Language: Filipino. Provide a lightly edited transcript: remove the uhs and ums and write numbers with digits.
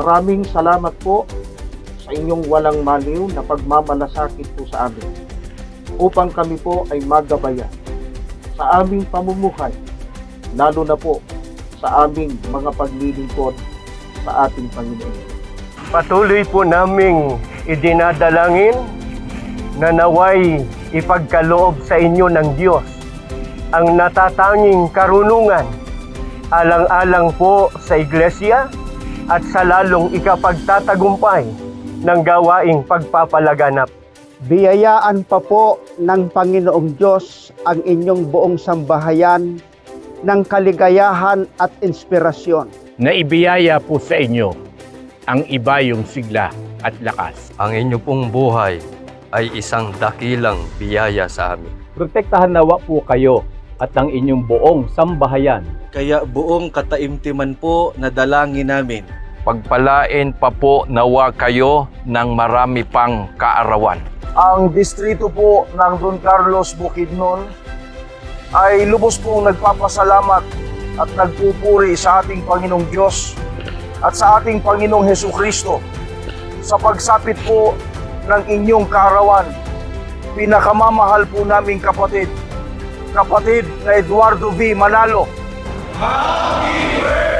Maraming salamat po sa inyong walang maliw na pagmamalasakit po sa amin upang kami po ay magabayan sa aming pamumuhay, lalo na po sa aming mga paglilingkod sa ating Panginoon. Patuloy po naming idinadalangin na naway ipagkaloob sa inyo ng Diyos ang natatanging karunungan alang-alang po sa Iglesia at sa lalong ikapagtatagumpay ng gawaing pagpapalaganap. Biyayaan pa po ng Panginoong Diyos ang inyong buong sambahayan ng kaligayahan at inspirasyon. Naibiyaya po sa inyo ang ibayong sigla at lakas. Ang inyo pong buhay ay isang dakilang biyaya sa amin. Protektahan nawa po kayo at ang inyong buong sambahayan. Kaya buong kataimtiman po na dalangin namin. Pagpalain pa po nawa kayo ng marami pang kaarawan. Ang distrito po ng Don Carlos Bukidnon ay lubos pong nagpapasalamat at nagpupuri sa ating Panginoong Diyos at sa ating Panginoong Hesukristo sa pagsapit po ng inyong kaarawan. Pinakamamahal po naming kapatid na Eduardo V. Manalo. Happy birthday!